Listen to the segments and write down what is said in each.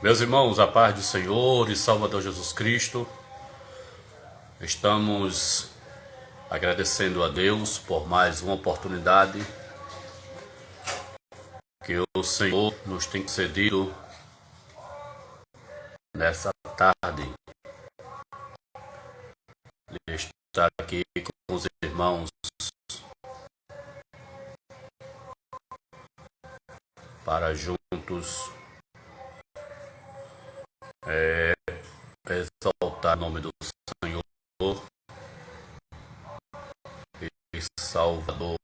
Meus irmãos, a paz do Senhor e Salvador Jesus Cristo, estamos agradecendo a Deus por mais uma oportunidade que o Senhor nos tem concedido nessa tarde, de estar aqui com os irmãos para juntos exaltar o nome do Senhor e Salvador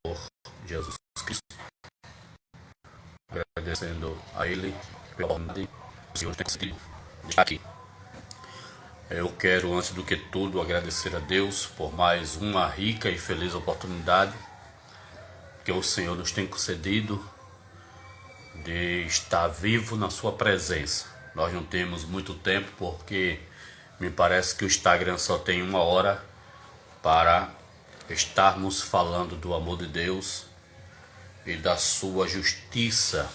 Jesus Cristo, agradecendo a Ele pela oportunidade que o Senhor tem concedido de estar aqui. Eu quero, antes do que tudo, agradecer a Deus por mais uma rica e feliz oportunidade que o Senhor nos tem concedido de estar vivo na sua presença. Nós não temos muito tempo porque me parece que o Instagram só tem 1 hora para estarmos falando do amor de Deus e da sua justiça.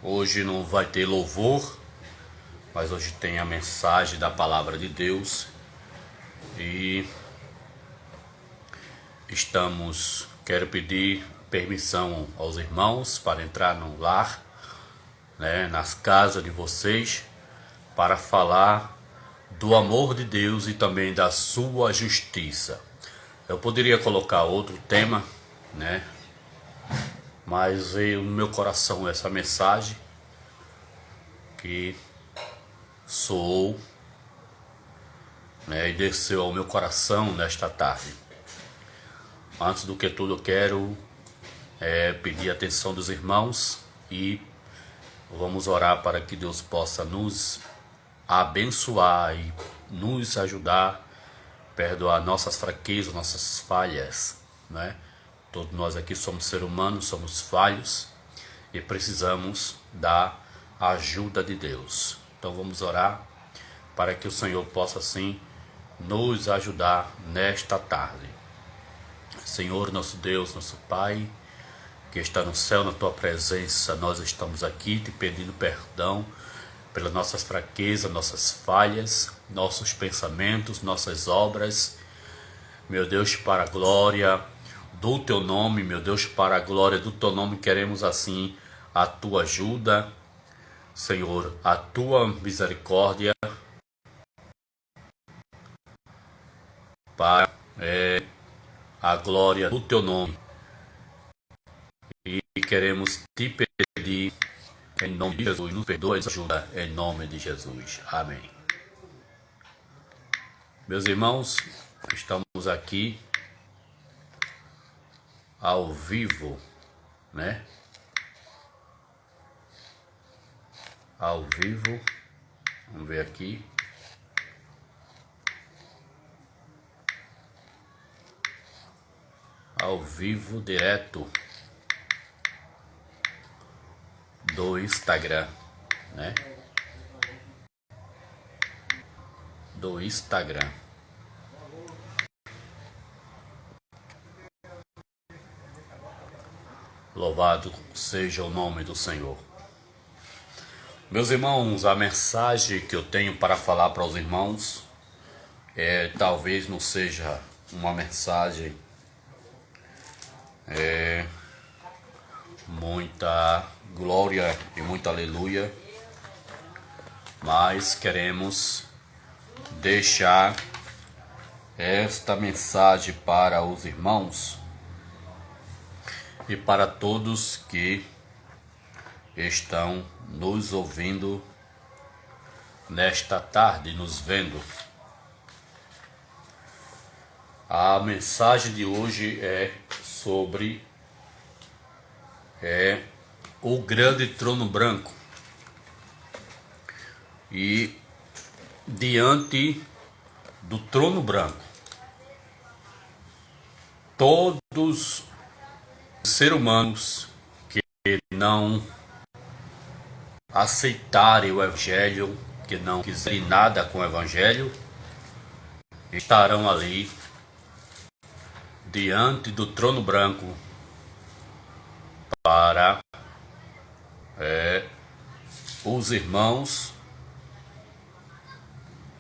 Hoje não vai ter louvor, mas hoje tem a mensagem da palavra de Deus e quero pedir permissão aos irmãos para entrar no lar, nas casas de vocês, para falar do amor de Deus e também da sua justiça. Eu poderia colocar outro tema, mas veio no meu coração essa mensagem que soou, e desceu ao meu coração nesta tarde. Antes do que tudo, eu quero pedir a atenção dos irmãos e vamos orar para que Deus possa nos abençoar e nos ajudar, perdoar nossas fraquezas, nossas falhas, Todos nós aqui somos seres humanos, somos falhos e precisamos da ajuda de Deus. Então vamos orar para que o Senhor possa assim nos ajudar nesta tarde. Senhor, nosso Deus, nosso Pai, que está no céu, na Tua presença, nós estamos aqui te pedindo perdão pelas nossas fraquezas, nossas falhas, nossos pensamentos, nossas obras. Meu Deus, para a glória do Teu nome, meu Deus, para a glória do Teu nome, queremos assim a Tua ajuda, Senhor, a Tua misericórdia, para a glória do Teu nome. E queremos te pedir, em nome de Jesus, nos perdoe e ajuda, em nome de Jesus. Amém. Meus irmãos, estamos aqui ao vivo, Ao vivo, vamos ver aqui. Ao vivo, direto do Instagram, Do Instagram. Louvado seja o nome do Senhor. Meus irmãos, a mensagem que eu tenho para falar para os irmãos talvez não seja uma mensagem muita glória e muita aleluia, mas queremos deixar esta mensagem para os irmãos e para todos que estão nos ouvindo nesta tarde, nos vendo. A mensagem de hoje é sobre o grande trono branco. E diante do trono branco, todos os seres humanos que não aceitarem o Evangelho, que não quiserem nada com o Evangelho, estarão ali diante do trono branco para os irmãos,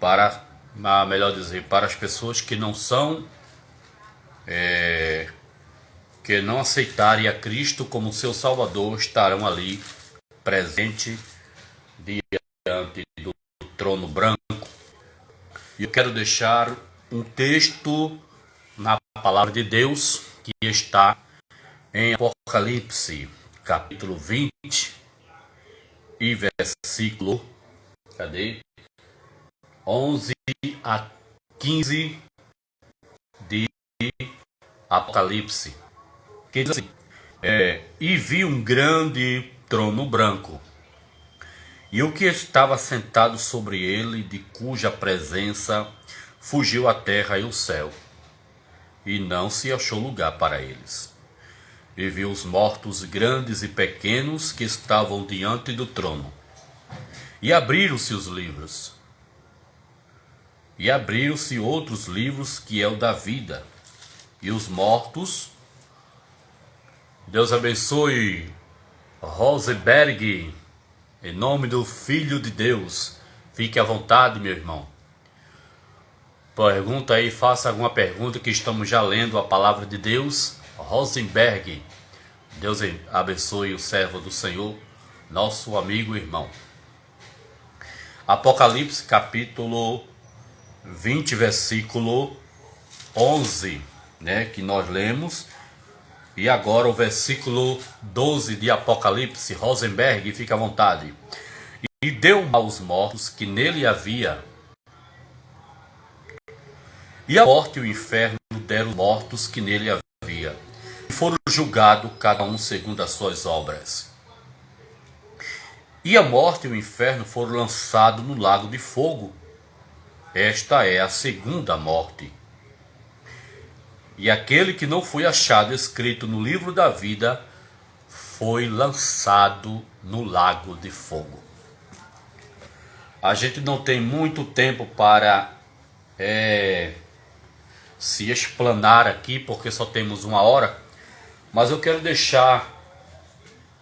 para, melhor dizer, para as pessoas que não são, que não aceitarem a Cristo como seu Salvador, estarão ali presente diante do trono branco. E eu quero deixar um texto na palavra de Deus que está em Apocalipse, capítulo 20 e versículo 11 a 15 de Apocalipse, que diz assim: e vi um grande trono branco, e o que estava sentado sobre ele, de cuja presença fugiu a terra e o céu, e não se achou lugar para eles. E vi os mortos grandes e pequenos que estavam diante do trono, e abriram-se os livros, e abriram-se outros livros, que é o da vida, e os mortos... Deus abençoe Rosenberg, em nome do Filho de Deus. Fique à vontade, meu irmão. Pergunta aí, faça alguma pergunta, que estamos já lendo a palavra de Deus. Rosenberg, Deus abençoe o servo do Senhor, nosso amigo e irmão. Apocalipse capítulo 20, versículo 11, né, que nós lemos. E agora o versículo 12 de Apocalipse. Rosenberg, fica à vontade. E deu aos mortos que nele havia, e a morte e o inferno deram os mortos que nele havia, e foram julgados cada um segundo as suas obras. E a morte e o inferno foram lançados no lago de fogo. Esta é a segunda morte. E aquele que não foi achado escrito no livro da vida foi lançado no lago de fogo. A gente não tem muito tempo para se explanar aqui, porque só temos 1 hora, mas eu quero deixar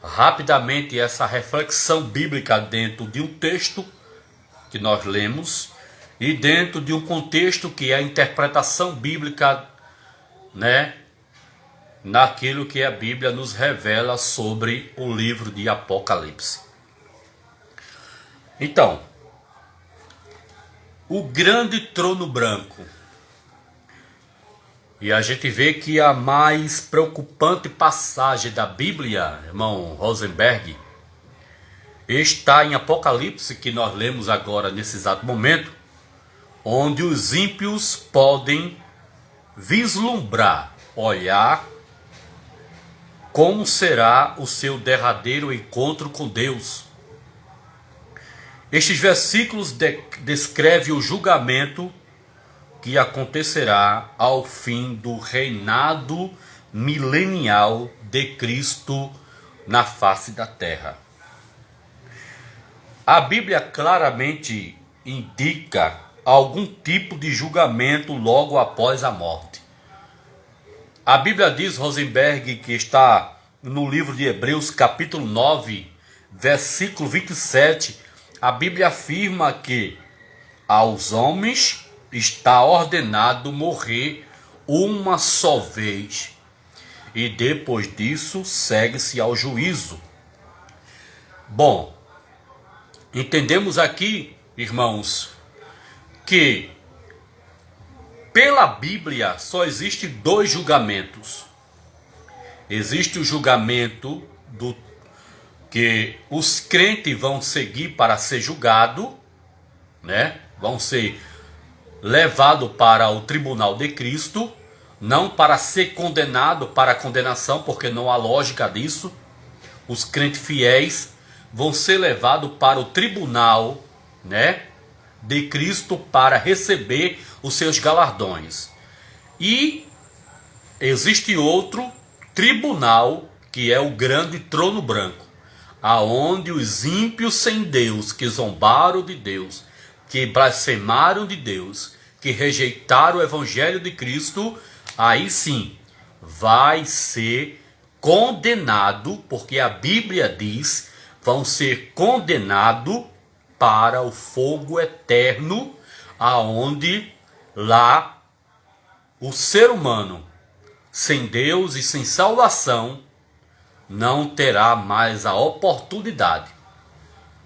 rapidamente essa reflexão bíblica dentro de um texto que nós lemos e dentro de um contexto que é a interpretação bíblica, né, naquilo que a Bíblia nos revela sobre o livro de Apocalipse. Então, o grande trono branco. E a gente vê que a mais preocupante passagem da Bíblia, irmão Rosenberg, está em Apocalipse, que nós lemos agora nesse exato momento, onde os ímpios podem vislumbrar, olhar como será o seu derradeiro encontro com Deus. Estes versículos descrevem o julgamento que acontecerá ao fim do reinado milenial de Cristo na face da terra. A Bíblia claramente indica algum tipo de julgamento logo após a morte. A Bíblia diz, Rosenberg, que está no livro de Hebreus, capítulo 9, versículo 27, a Bíblia afirma que aos homens está ordenado morrer uma só vez, e depois disso segue-se ao juízo. Bom, entendemos aqui, irmãos, que pela Bíblia só existe 2 julgamentos. Existe o julgamento do que os crentes vão seguir para ser julgado, né? Vão ser levados para o tribunal de Cristo, não para ser condenado para a condenação, porque não há lógica disso. Os crentes fiéis vão ser levados para o tribunal, né, de Cristo, para receber os seus galardões. E existe outro tribunal, que é o grande trono branco, aonde os ímpios sem Deus, que zombaram de Deus, que blasfemaram de Deus, que rejeitaram o evangelho de Cristo, aí sim vai ser condenado, porque a Bíblia diz: vão ser condenados para o fogo eterno, aonde lá o ser humano, sem Deus e sem salvação, não terá mais a oportunidade.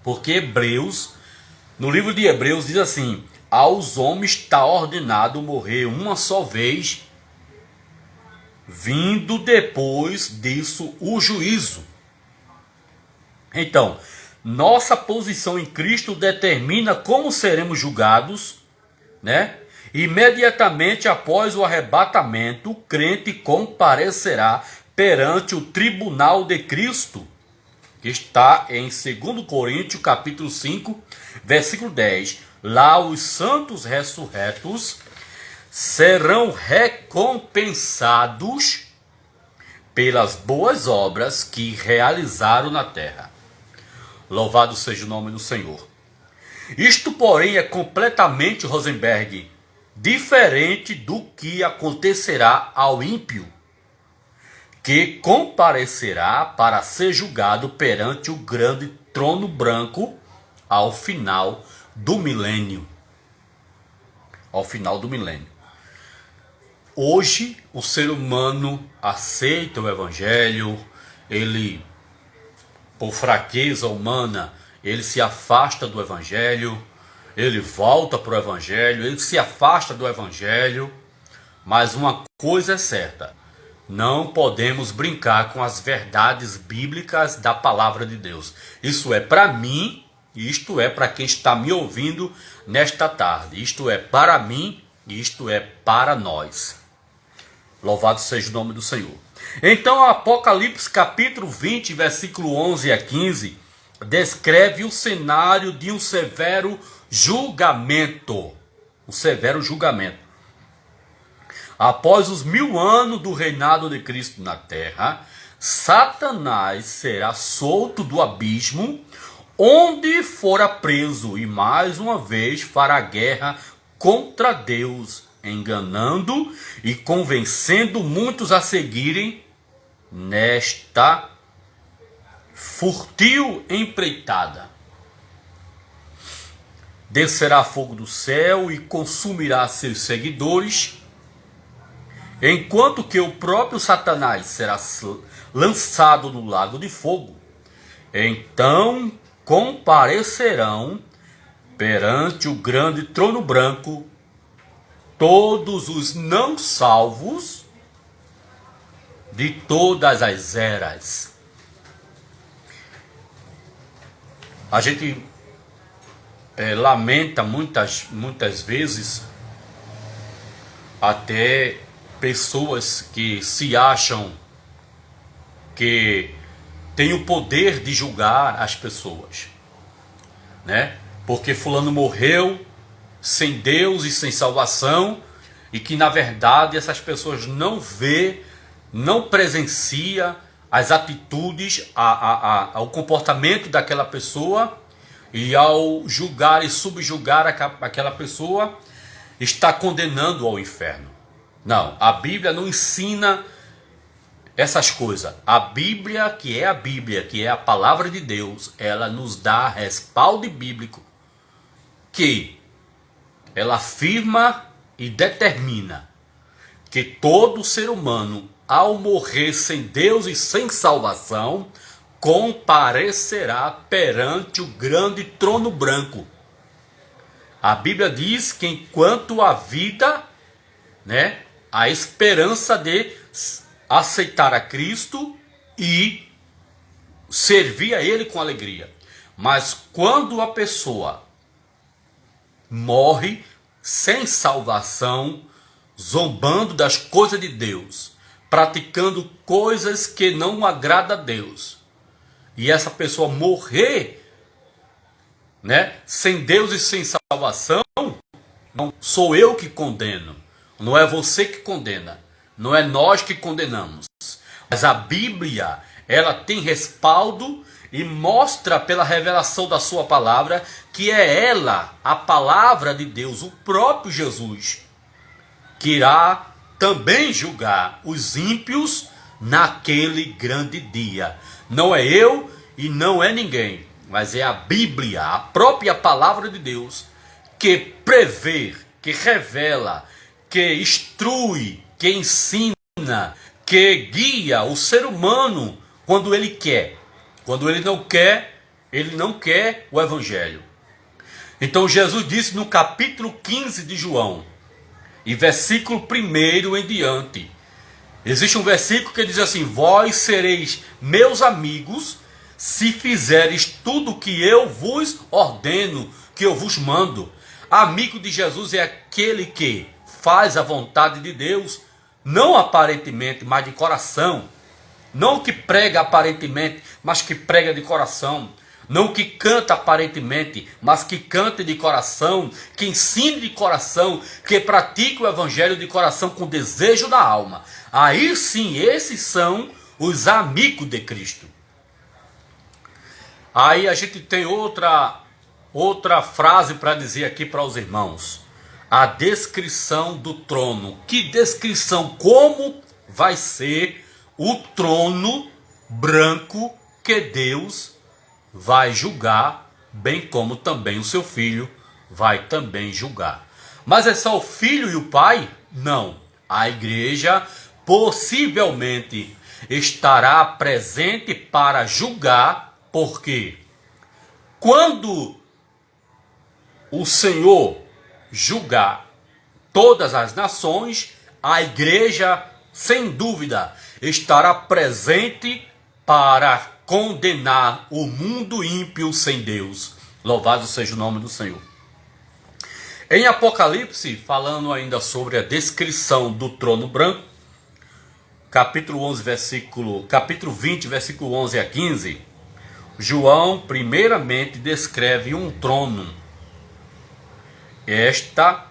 Porque Hebreus, no livro de Hebreus diz assim: aos homens está ordenado morrer uma só vez, vindo depois disso o juízo. Então, nossa posição em Cristo determina como seremos julgados, né? Imediatamente após o arrebatamento, o crente comparecerá perante o tribunal de Cristo, que está em 2 Coríntios capítulo 5, versículo 10. Lá os santos ressurretos serão recompensados pelas boas obras que realizaram na terra. Louvado seja o nome do Senhor. Isto, porém, é completamente, Rosenberg, diferente do que acontecerá ao ímpio, que comparecerá para ser julgado perante o grande trono branco ao final do milênio. Ao final do milênio. Hoje, o ser humano aceita o evangelho, ele, por fraqueza humana, ele se afasta do evangelho, ele volta para o evangelho, ele se afasta do evangelho, mas uma coisa é certa: não podemos brincar com as verdades bíblicas da palavra de Deus. Isso é para mim, isto é para quem está me ouvindo nesta tarde. Isto é para mim, isto é para nós. Louvado seja o nome do Senhor. Então, Apocalipse capítulo 20, versículo 11 a 15, descreve o cenário de um severo julgamento. Um severo julgamento. Após os 1000 anos do reinado de Cristo na terra, Satanás será solto do abismo, onde fora preso, e mais uma vez fará guerra contra Deus, enganando e convencendo muitos a seguirem nesta furtil empreitada. Descerá fogo do céu e consumirá seus seguidores, enquanto que o próprio Satanás será lançado no lago de fogo. Então comparecerão perante o grande trono branco todos os não salvos de todas as eras. A gente lamenta muitas vezes até pessoas que se acham que têm o poder de julgar as pessoas, né? Porque fulano morreu sem Deus e sem salvação, e que na verdade essas pessoas não vê, não presencia as atitudes, o comportamento daquela pessoa, e ao julgar e subjugar aquela pessoa, está condenando ao inferno. Não, a Bíblia não ensina essas coisas. A Bíblia, que é a palavra de Deus, ela nos dá respaldo bíblico, que ela afirma e determina que todo ser humano, ao morrer sem Deus e sem salvação, comparecerá perante o grande trono branco. A Bíblia diz que enquanto há vida, né, a esperança de aceitar a Cristo e servir a Ele com alegria. Mas quando a pessoa morre sem salvação, zombando das coisas de Deus, praticando coisas que não agradam a Deus, e essa pessoa morrer, né, sem Deus e sem salvação, não sou eu que condeno, não é você que condena, não é nós que condenamos, mas a Bíblia, ela tem respaldo e mostra pela revelação da sua palavra que é ela, a palavra de Deus, o próprio Jesus, que irá também julgar os ímpios naquele grande dia. Não é eu e não é ninguém, mas é a Bíblia, a própria palavra de Deus, que prevê, que revela, que instrui, que ensina, que guia o ser humano quando ele quer. Quando ele não quer o evangelho. Então Jesus disse no capítulo 15 de João, e versículo 1 em diante, existe um versículo que diz assim: vós sereis meus amigos se fizeres tudo o que eu vos ordeno, que eu vos mando. Amigo de Jesus é aquele que faz a vontade de Deus, não aparentemente, mas de coração. Não que prega aparentemente, mas que prega de coração. Não que canta aparentemente, mas que cante de coração, que ensine de coração, que pratique o evangelho de coração com desejo da alma. Aí sim, esses são os amigos de Cristo. Aí a gente tem outra frase para dizer aqui para os irmãos. A descrição do trono. Que descrição? Como vai ser o trono branco que Deus vai julgar, bem como também o seu filho vai também julgar. Mas é só o filho e o pai? Não. A igreja possivelmente estará presente para julgar, porque quando o Senhor julgar todas as nações, a igreja, sem dúvida, estará presente para condenar o mundo ímpio sem Deus. Louvado seja o nome do Senhor. Em Apocalipse, falando ainda sobre a descrição do trono branco, capítulo 20, versículo 11 a 15, João primeiramente descreve um trono. Esta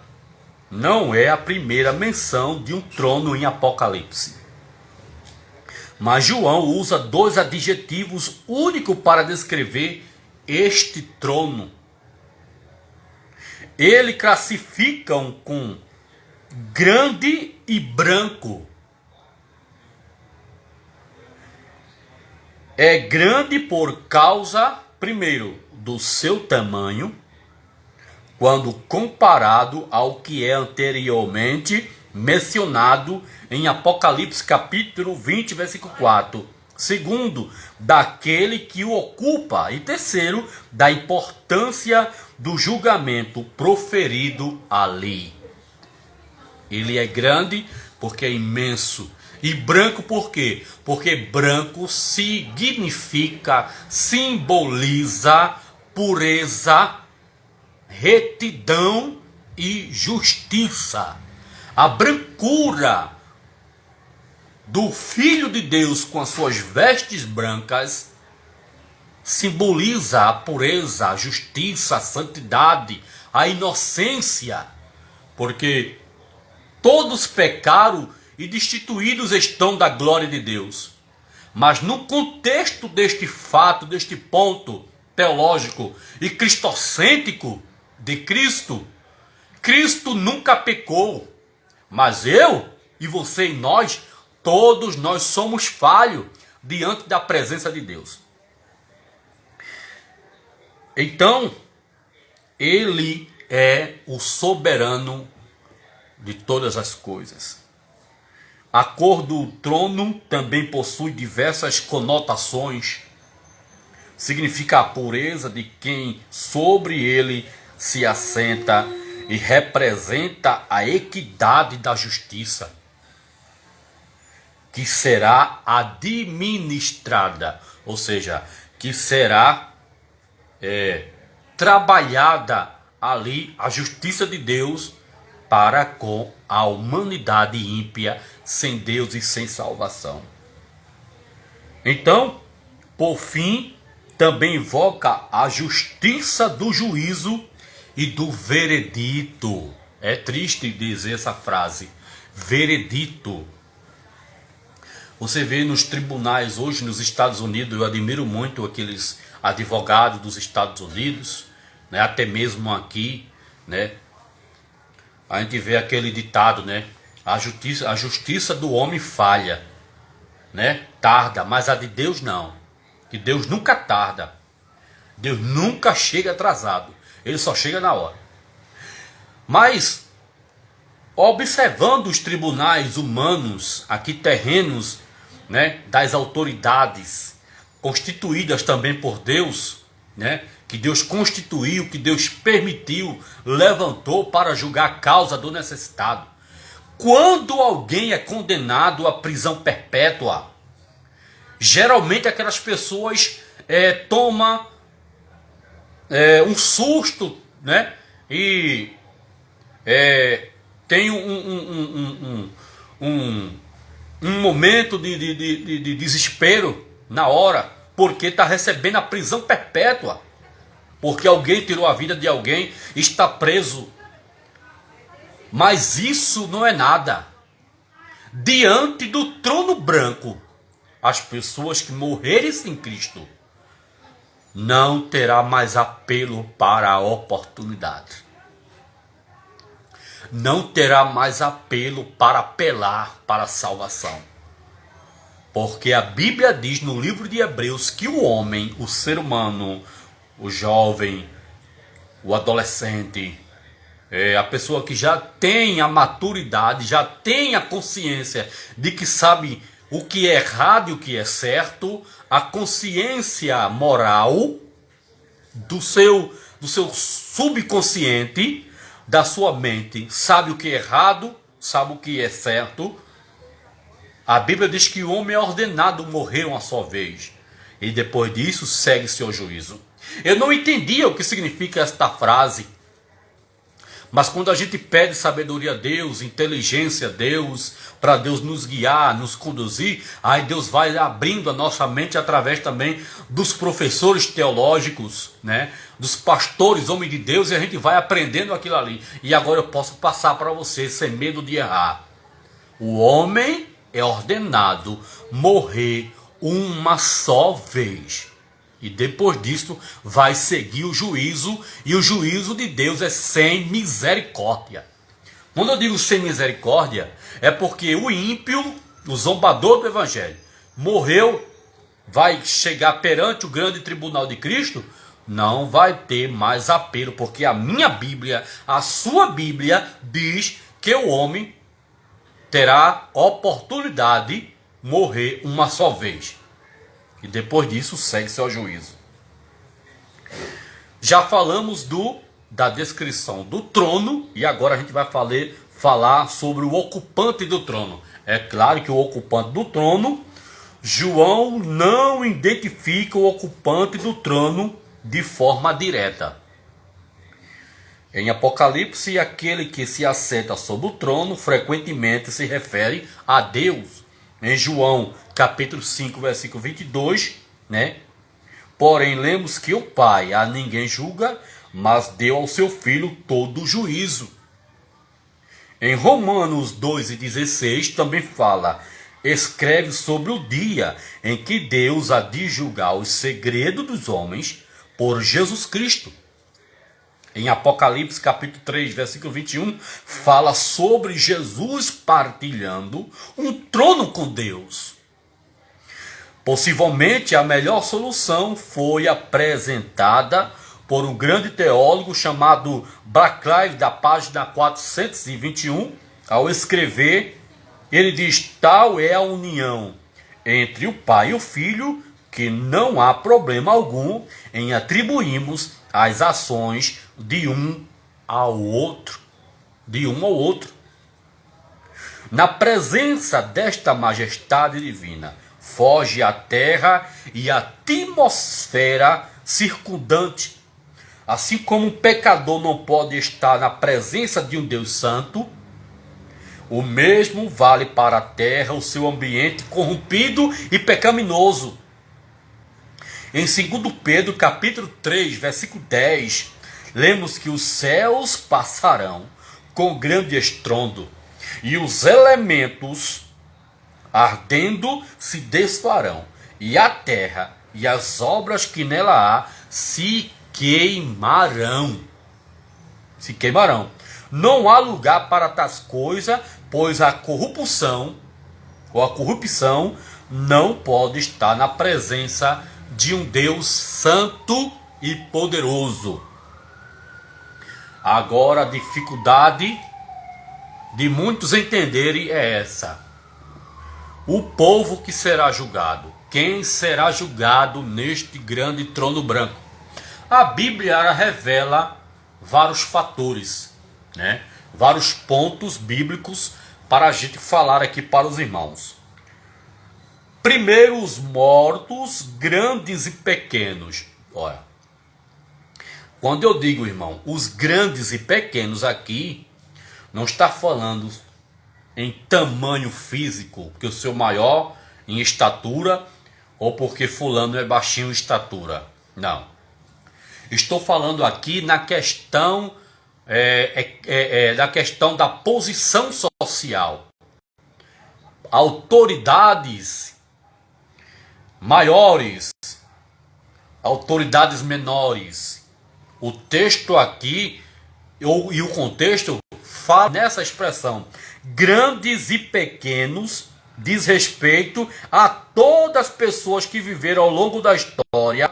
não é a primeira menção de um trono em Apocalipse. Mas João usa dois adjetivos únicos para descrever este trono. Ele classifica com grande e branco. É grande por causa, primeiro, do seu tamanho, quando comparado ao que é anteriormente mencionado em Apocalipse capítulo 20, versículo 4. Segundo, daquele que o ocupa. E terceiro, da importância do julgamento proferido ali. Ele é grande porque é imenso. E branco por quê? Porque branco significa, simboliza pureza, retidão e justiça. A brancura do Filho de Deus com as suas vestes brancas simboliza a pureza, a justiça, a santidade, a inocência, porque todos pecaram e destituídos estão da glória de Deus. Mas no contexto deste fato, deste ponto teológico e cristocêntrico de Cristo, Cristo nunca pecou, mas eu e você e nós, todos nós somos falhos diante da presença de Deus. Então, ele é o soberano de todas as coisas. A cor do trono também possui diversas conotações. Significa a pureza de quem sobre ele se assenta e representa a equidade da justiça, que será administrada, ou seja, que será trabalhada ali a justiça de Deus para com a humanidade ímpia, sem Deus e sem salvação. Então, por fim, também invoca a justiça do juízo e do veredito. É triste dizer essa frase, veredito. Você vê nos tribunais hoje nos Estados Unidos, eu admiro muito aqueles advogados dos Estados Unidos, né, até mesmo aqui, né, a gente vê aquele ditado, né, a justiça do homem falha, né, tarda, mas a de Deus não. que Deus nunca tarda. Deus nunca chega atrasado. Ele só chega na hora. Mas, observando os tribunais humanos, aqui terrenos, né, das autoridades, constituídas também por Deus, né, que Deus constituiu, que Deus permitiu, levantou para julgar a causa do necessitado. Quando alguém é condenado à prisão perpétua, geralmente aquelas pessoas tomam um susto, né, e tem um momento de desespero na hora, porque está recebendo a prisão perpétua, porque alguém tirou a vida de alguém, está preso. Mas isso não é nada. Diante do trono branco, as pessoas que morrerem sem Cristo não terá mais apelo para a oportunidade. Não terá mais apelo para apelar para a salvação. Porque a Bíblia diz no livro de Hebreus que o homem, o ser humano, o jovem, o adolescente, a pessoa que já tem a maturidade, já tem a consciência de que sabe o que é errado e o que é certo, a consciência moral do seu subconsciente, da sua mente, sabe o que é errado, sabe o que é certo. A Bíblia diz que o homem é ordenado morrer uma só vez, e depois disso segue seu juízo. Eu não entendia o que significa esta frase, mas quando a gente pede sabedoria a Deus, inteligência a Deus, para Deus nos guiar, nos conduzir, aí Deus vai abrindo a nossa mente através também dos professores teológicos, né? Dos pastores, homens de Deus, e a gente vai aprendendo aquilo ali. E agora eu posso passar para você sem medo de errar. O homem é ordenado morrer uma só vez. E depois disso vai seguir o juízo, e o juízo de Deus é sem misericórdia. Quando eu digo sem misericórdia, é porque o ímpio, o zombador do evangelho, morreu, vai chegar perante o grande tribunal de Cristo, não vai ter mais apelo, porque a minha Bíblia, a sua Bíblia, diz que o homem terá oportunidade de morrer uma só vez. E depois disso segue-se ao juízo. Já falamos da descrição do trono, e agora a gente vai falar sobre o ocupante do trono. É claro que o ocupante do trono, João não identifica o ocupante do trono de forma direta. Em Apocalipse, aquele que se assenta sobre o trono frequentemente se refere a Deus. Em João capítulo 5, versículo 22, né? Porém, lemos que o Pai a ninguém julga, mas deu ao seu Filho todo o juízo. Em Romanos 2,16 também fala, escreve sobre o dia em que Deus há de julgar os segredos dos homens por Jesus Cristo. Em Apocalipse capítulo 3, versículo 21, fala sobre Jesus partilhando um trono com Deus. Possivelmente a melhor solução foi apresentada por um grande teólogo chamado Barclay, da página 421, ao escrever, ele diz, tal é a união entre o Pai e o Filho, que não há problema algum em atribuirmos as ações de um ao outro. Na presença desta majestade divina, foge a terra e a atmosfera circundante. Assim como um pecador não pode estar na presença de um Deus santo, o mesmo vale para a terra, o seu ambiente corrompido e pecaminoso. Em 2 Pedro capítulo 3, versículo 10, lemos que os céus passarão com grande estrondo, e os elementos ardendo se desfarão, e a terra e as obras que nela há se queimarão. Não há lugar para tais coisas, pois a corrupção não pode estar na presença de um Deus santo e poderoso. Agora a dificuldade de muitos entenderem é essa: o povo que será julgado. Quem será julgado neste grande trono branco? A Bíblia revela vários fatores, né? Vários pontos bíblicos para a gente falar aqui para os irmãos. Primeiro, os mortos, grandes e pequenos. Olha, quando eu digo, irmão, os grandes e pequenos aqui, não está falando em tamanho físico, que eu sou maior em estatura, ou porque fulano é baixinho em estatura. Não. Estou falando aqui na questão, da questão da posição social. Autoridades maiores, autoridades menores. O texto aqui, e o contexto, fala nessa expressão. Grandes e pequenos, diz respeito a todas as pessoas que viveram ao longo da história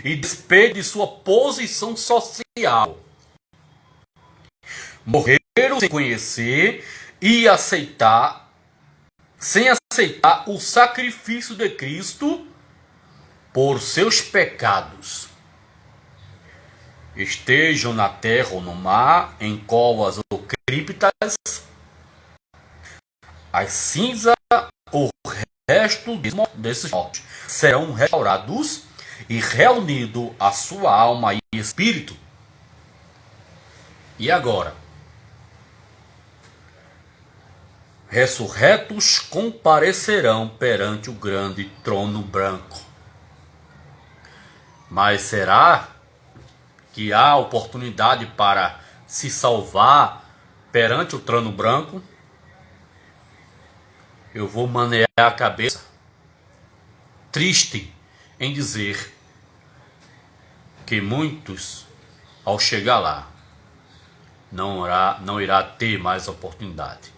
e despeito de sua posição social. Morreram sem conhecer e sem aceitar o sacrifício de Cristo por seus pecados. Estejam na terra ou no mar, em covas ou criptas, as cinzas ou resto desses mortos serão restaurados e reunidos a sua alma e espírito. E agora? Ressurretos comparecerão perante o grande trono branco. Mas será que há oportunidade para se salvar perante o trono branco? Eu vou manear a cabeça, triste em dizer que muitos, ao chegar lá, não irá ter mais oportunidade.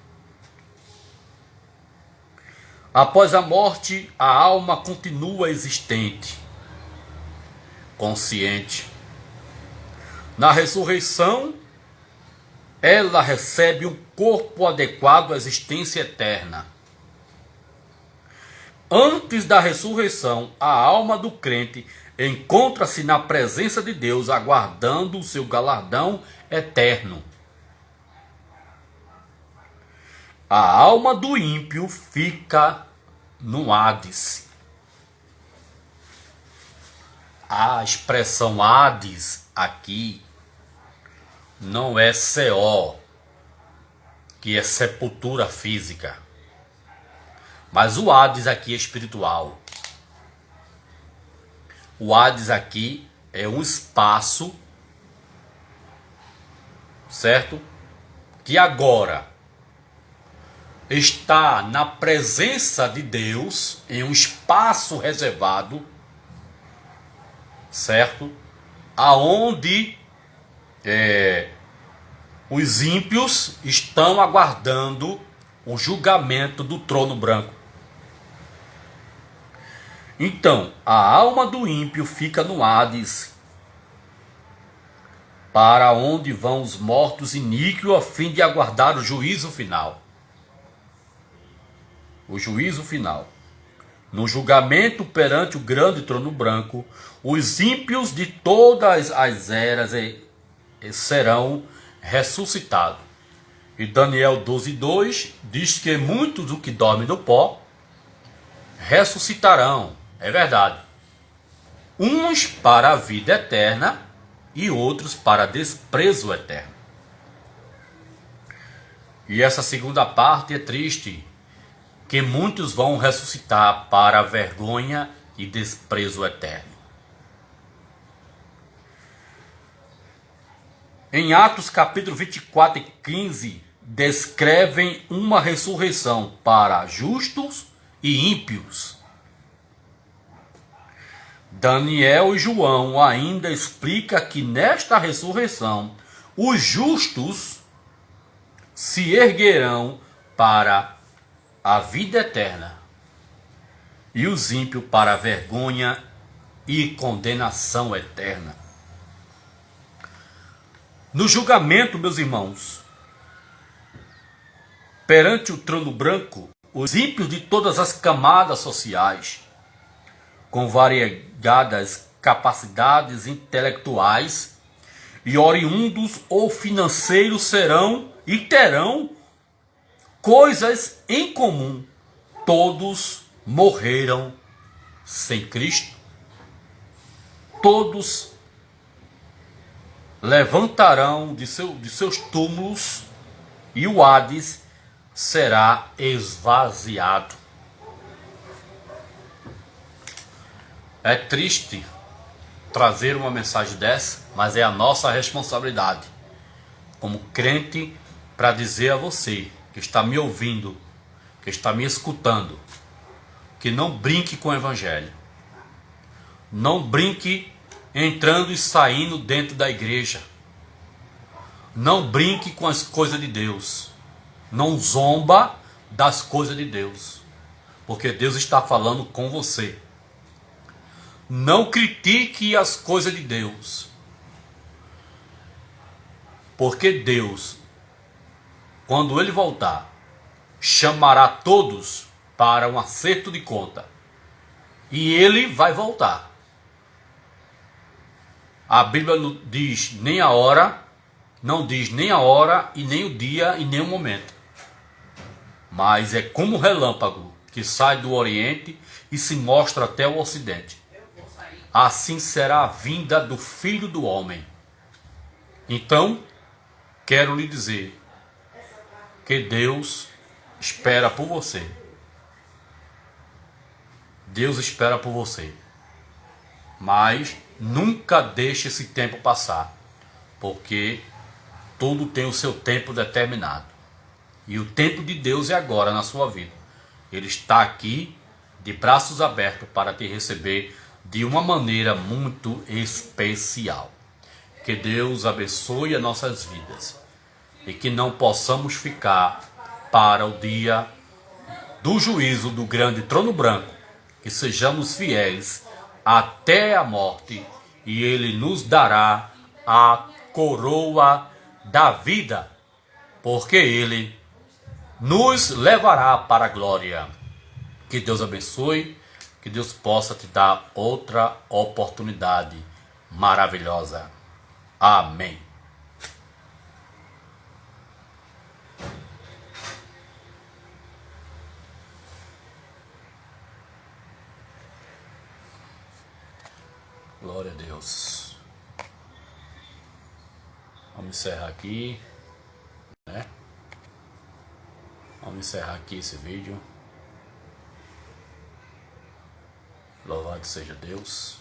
Após a morte, a alma continua existente, consciente. Na ressurreição, ela recebe um corpo adequado à existência eterna. Antes da ressurreição, a alma do crente encontra-se na presença de Deus, aguardando o seu galardão eterno. A alma do ímpio fica no Hades. A expressão Hades aqui não é Seol, que é sepultura física. Mas o Hades aqui é espiritual. O Hades aqui é um espaço, certo? Que agora está na presença de Deus, em um espaço reservado, certo? Aonde os ímpios estão aguardando o julgamento do trono branco. Então, a alma do ímpio fica no Hades, para onde vão os mortos iníquos a fim de aguardar o juízo final. O juízo final. No julgamento perante o grande trono branco, os ímpios de todas as eras serão ressuscitados. E Daniel 12:2 diz que muitos do que dormem no pó ressuscitarão. É verdade. Uns para a vida eterna e outros para desprezo eterno. E essa segunda parte é triste, que muitos vão ressuscitar para a vergonha e desprezo eterno. Em Atos capítulo 24 e 15, descrevem uma ressurreição para justos e ímpios. Daniel e João ainda explica que nesta ressurreição os justos se erguerão para a vida eterna e os ímpios para a vergonha e condenação eterna. No julgamento, meus irmãos, perante o trono branco, os ímpios de todas as camadas sociais, com variegadas capacidades intelectuais e oriundos ou financeiros, serão e terão coisas em comum. Todos morreram sem Cristo. Todos levantarão de seus túmulos e o Hades será esvaziado. É triste trazer uma mensagem dessa, mas é a nossa responsabilidade como crente para dizer a você que está me ouvindo, que está me escutando, que não brinque com o evangelho. Não brinque entrando e saindo dentro da igreja. Não brinque com as coisas de Deus. Não zomba das coisas de Deus, porque Deus está falando com você. Não critique as coisas de Deus, porque Deus, quando Ele voltar, chamará todos para um acerto de conta, e Ele vai voltar. A Bíblia não diz nem a hora, e nem o dia e nem o momento, mas é como um relâmpago que sai do Oriente e se mostra até o Ocidente. Assim será a vinda do Filho do Homem. Então, quero lhe dizer que Deus espera por você. Deus espera por você. Mas nunca deixe esse tempo passar, porque tudo tem o seu tempo determinado. E o tempo de Deus é agora na sua vida. Ele está aqui de braços abertos para te receber de uma maneira muito especial. Que Deus abençoe as nossas vidas e que não possamos ficar para o dia do juízo do grande trono branco, que sejamos fiéis até a morte e Ele nos dará a coroa da vida, porque Ele nos levará para a glória. Que Deus abençoe, que Deus possa te dar outra oportunidade maravilhosa. Amém. Glória a Deus. Vamos encerrar aqui, né? Vamos encerrar aqui esse vídeo. Louvado seja Deus.